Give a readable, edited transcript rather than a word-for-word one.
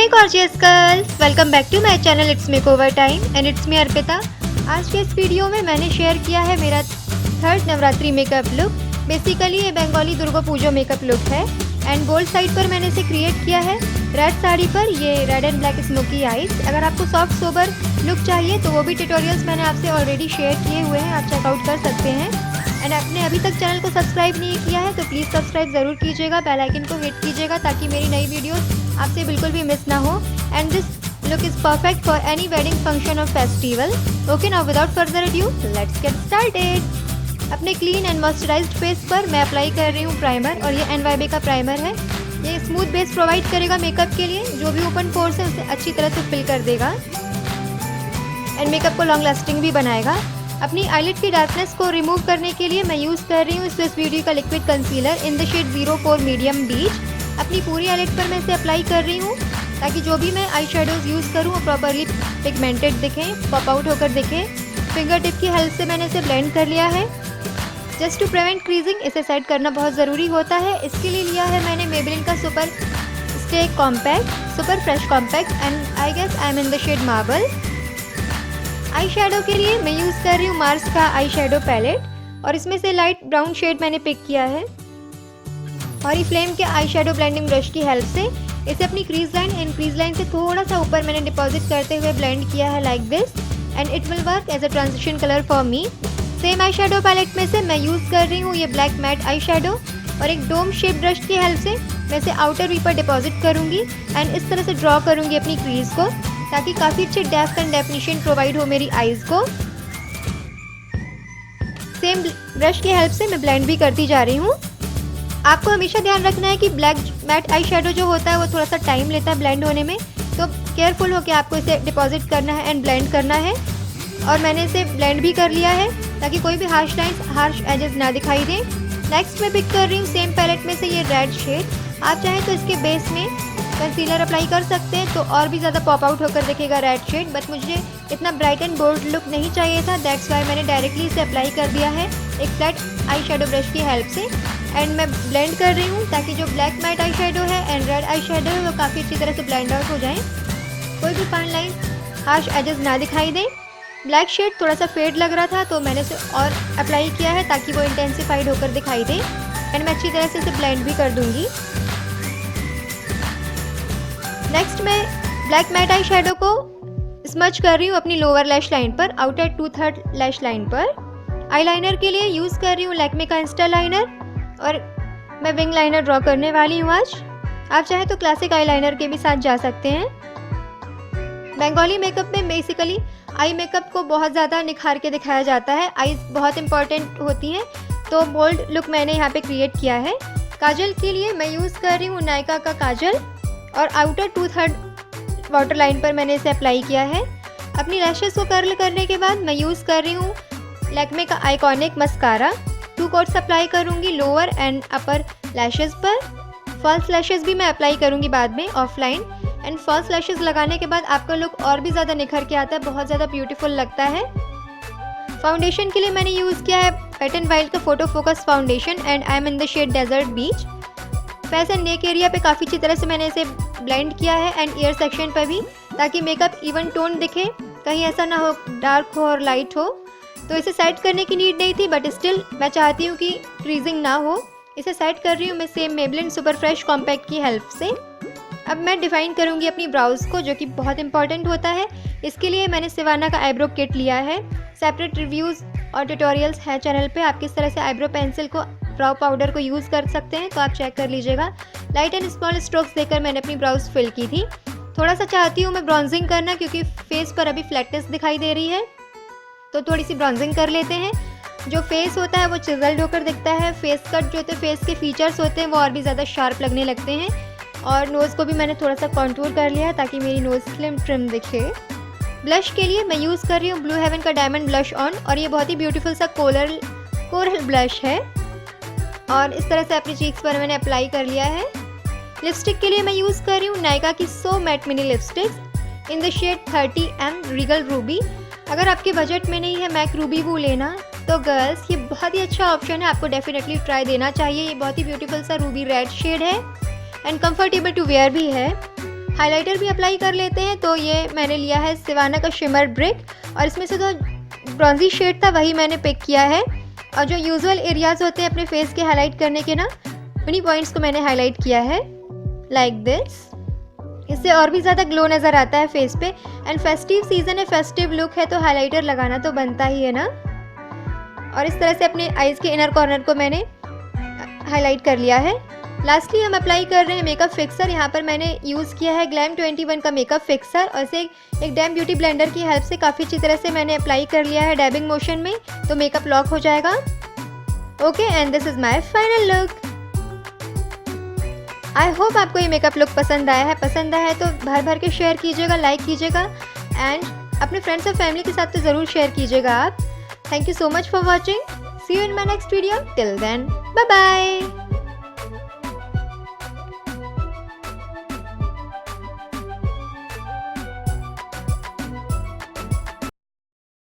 Hey gorgeous girls, welcome back to my channel It's Makeover Time and it's me Arpita. आज के इस video में मैंने शेयर किया है मेरा third Navratri makeup look. Basically ये बंगाली दुर्गा पूजा मेकअप लुक है एंड गोल्ड साइड पर मैंने इसे क्रिएट किया है रेड साड़ी पर। ये red and black smoky eyes. अगर आपको सॉफ्ट सोबर लुक चाहिए तो वो भी ट्यूटोरियल्स मैंने आपसे ऑलरेडी शेयर किए हुए हैं, आप चेकआउट कर सकते हैं। एंड आपने अभी तक चैनल को सब्सक्राइब नहीं किया है तो प्लीज़ सब्सक्राइब ज़रूर कीजिएगा, बेल आइकन को हिट कीजिएगा ताकि मेरी नई वीडियोस आपसे बिल्कुल भी मिस ना हो। And this look is perfect for any wedding function और festival. Okay, now without further adieu let's get started. अपने क्लीन एंड मॉइस्चराइज्ड फेस पर मैं अप्लाई कर रही हूँ प्राइमर, और ये NYB का प्राइमर है। ये स्मूथ बेस प्रोवाइड करेगा मेकअप के लिए, जो भी ओपन पोर्स है उसे अच्छी तरह से फिल कर देगा एंड मेकअप को लॉन्ग लास्टिंग भी बनाएगा। अपनी आईलिड की डार्कनेस को रिमूव करने के लिए मैं यूज़ कर रही हूँ स्विस ब्यूटी का liquid concealer in the shade 04 medium beige. अपनी पूरी आईलिड पर मैं इसे अप्लाई कर रही हूँ ताकि जो भी मैं आई शेडोज़ यूज़ करूँ वो प्रॉपरली पिगमेंटेड दिखें, पॉप आउट होकर दिखें। फिंगर टिप की हेल्प से मैंने इसे ब्लेंड कर लिया है। जस्ट टू प्रिवेंट क्रीजिंग इसे सेट करना बहुत ज़रूरी होता है। इसके लिए लिया है मैंने मेबेलिन का super stay compact, super fresh compact and I guess I am in the shade marble. Eye shadow के लिए मैं यूज़ कर रही हूँ मार्स का आई शेडो पैलेट, और इसमें से लाइट ब्राउन शेड मैंने पिक किया है। और फ्लेम के आई शेडो ब्लेंडिंग ब्रश की हेल्प से इसे अपनी crease line and crease line से थोड़ा सा ऊपर मैंने डिपॉजिट करते हुए ब्लेंड किया है like this, and it will work as a transition colour for me. Same eye shadow palette में से मैं यूज़ कर रही हूँ ये ब्लैक मैट आई शेडो, और एक डोम शेप ब्रश की हेल्प से मैं इसे आउटर वी पर डिपॉजिट करूँगी एंड इस तरह से ड्रॉ करूँगी अपनी क्रीज को, ताकि काफ़ी अच्छी डेप्थ एंड डेफिनेशन प्रोवाइड हो मेरी आईज़ को। सेम ब्रश की हेल्प से मैं ब्लेंड भी करती जा रही हूँ। आपको हमेशा ध्यान रखना है कि ब्लैक मैट आई शेडो जो होता है वो थोड़ा सा टाइम लेता है ब्लेंड होने में, तो केयरफुल होकर आपको इसे डिपॉजिट करना है एंड ब्लेंड करना है। और मैंने इसे ब्लेंड भी कर लिया है ताकि कोई भी हार्श लाइन्स, हार्श एजेस ना दिखाई दें। नेक्स्ट मैं पिक कर रही हूँ सेम पैलेट में से ये रेड शेड। आप चाहें तो इसके बेस में कंसीलर अप्लाई कर सकते हैं तो और भी ज़्यादा पॉप आउट होकर दिखेगा रेड शेड, बट मुझे इतना ब्राइट एंड बोल्ड लुक नहीं चाहिए था, दैट्स वाई मैंने डायरेक्टली इसे अप्लाई कर दिया है एक फ्लैट आई शेडो ब्रश की हेल्प से। एंड मैं ब्लेंड कर रही हूँ ताकि जो ब्लैक मैट आई शेडो है एंड रेड आई शेडो है वो काफ़ी अच्छी तरह से ब्लेंड आउट हो जाए, कोई भी फाइन लाइन, हार्श एजेस ना दिखाई दें। ब्लैक शेड थोड़ा सा फेड लग रहा था तो मैंने इसे और अप्लाई किया है ताकि वो इंटेंसिफाइड होकर दिखाई दे, एंड मैं अच्छी तरह से इसे ब्लेंड भी कर दूँगी। नेक्स्ट मैं ब्लैक मैट आई शेडो को स्मच कर रही हूँ अपनी लोअर लैश लाइन पर, आउटर 2/3 लैश लाइन पर। आईलाइनर के लिए यूज़ कर रही हूँ लैक्मे का इंस्टा लाइनर, और मैं विंग लाइनर ड्रॉ करने वाली हूँ आज। आप चाहें तो क्लासिक आईलाइनर के भी साथ जा सकते हैं। बंगाली मेकअप में बेसिकली आई मेकअप को बहुत ज़्यादा निखार के दिखाया जाता है, आईज बहुत इंपॉर्टेंट होती हैं, तो बोल्ड लुक मैंने यहाँ पे क्रिएट किया है। काजल के लिए मैं यूज़ कर रही हूँ नायका का काजल, और आउटर 2/3 वाटर लाइन पर मैंने इसे अप्लाई किया है। अपनी लैशेस को कर्ल करने के बाद मैं यूज़ कर रही हूँ लैक्मे का आइकॉनिक मस्कारा। 2 कोट्स अप्लाई करूँगी लोअर एंड अपर लैशेस पर। फॉल्स लैशेस भी मैं अप्लाई करूँगी बाद में ऑफलाइन, एंड फॉल्स लैशेस लगाने के बाद आपका लुक और भी ज़्यादा निखर के आता है, बहुत ज़्यादा ब्यूटीफुल लगता है। फाउंडेशन के लिए मैंने यूज़ किया है वेट एंड वाइल्ड का photo focus foundation and I am in the shade desert beach. Face and neck area पे काफ़ी अच्छी तरह से मैंने इसे ब्लेंड किया है एंड ईयर सेक्शन पर भी, ताकि मेकअप इवन टोन दिखे, कहीं ऐसा ना हो डार्क हो और लाइट हो। तो इसे सेट करने की नीड नहीं थी, बट स्टिल मैं चाहती हूँ कि क्रीजिंग ना हो। इसे सेट कर रही हूँ मैं same Maybelline super fresh compact की हेल्प से। अब मैं डिफ़ाइन करूँगी अपनी ब्राउज़ को, जो कि बहुत इंपॉर्टेंट होता है। इसके लिए मैंने सिवाना का आईब्रो किट लिया है। सेपरेट रिव्यूज़ और ट्यूटोरियल्स हैं चैनल पे, आप किस तरह से आईब्रो पेंसिल को, ब्राउ पाउडर को यूज़ कर सकते हैं, तो आप चेक कर लीजिएगा। लाइट एंड स्मॉल स्ट्रोक्स देकर मैंने अपनी ब्राउज फिल की थी। थोड़ा सा चाहती हूँ मैं ब्रॉन्जिंग करना, क्योंकि फेस पर अभी फ्लैटनेस दिखाई दे रही है, तो थोड़ी सी ब्रॉन्जिंग कर लेते हैं। जो फेस होता है वो चिजल्ड होकर दिखता है, फेस कट जो होते हैं, फेस के फीचर्स होते हैं वो और भी ज़्यादा शार्प लगने लगते हैं। और नोज़ को भी मैंने थोड़ा सा कॉन्टूर कर लिया है ताकि मेरी नोज़ स्लिम ट्रिम दिखे। ब्लश के लिए मैं यूज़ कर रही हूँ ब्लू हेवन का डायमंड ब्लश ऑन, और ये बहुत ही ब्यूटीफुल सा कोरल ब्लश है, और इस तरह से अपनी चीक्स पर मैंने अप्लाई कर लिया है। लिपस्टिक के लिए मैं यूज़ कर रही हूँ नायका की so matte mini lipsticks in the shade 30M regal ruby. अगर आपके बजट में नहीं है मैक रूबी वो लेना, तो गर्ल्स ये बहुत ही अच्छा ऑप्शन है, आपको डेफिनेटली ट्राई देना चाहिए। ये बहुत ही ब्यूटीफुल सा रूबी रेड शेड है एंड कंफर्टेबल टू वेयर भी है। हाइलाइटर भी अप्लाई कर लेते हैं। तो ये मैंने लिया है सिवाना का शिमर ब्रिक और इसमें से जो ब्रॉन्जी शेड था वही मैंने पिक किया है। और जो यूजुअल एरियाज़ होते हैं अपने फेस के हाईलाइट करने के ना, उन्हीं पॉइंट्स को मैंने हाईलाइट किया है लाइक दिस। इससे और भी ज़्यादा ग्लो नज़र आता है फेस पे। एंड फेस्टिव सीज़न है, फेस्टिव लुक है, तो हाइलाइटर लगाना तो बनता ही है ना। और इस तरह से अपने आईज़ के इनर कॉर्नर को मैंने हाईलाइट कर लिया है। लास्टली हम अप्लाई कर रहे हैं मेकअप फिक्सर। यहाँ पर मैंने यूज़ किया है ग्लैम 21 का मेकअप फिक्सर और इसे एक डैम ब्यूटी ब्लेंडर की हेल्प से काफ़ी अच्छी तरह से मैंने अप्लाई कर लिया है डैबिंग मोशन में, तो मेकअप लॉक हो जाएगा। Okay, and this is my final look. I hope आपको ये मेकअप लुक पसंद आया है। पसंद आया है तो भर भर के शेयर कीजिएगा, लाइक कीजिएगा एंड अपने फ्रेंड्स और फैमिली के साथ तो ज़रूर शेयर कीजिएगा आप। Thank you so much for watching. See you in my next video. Till then, bye bye.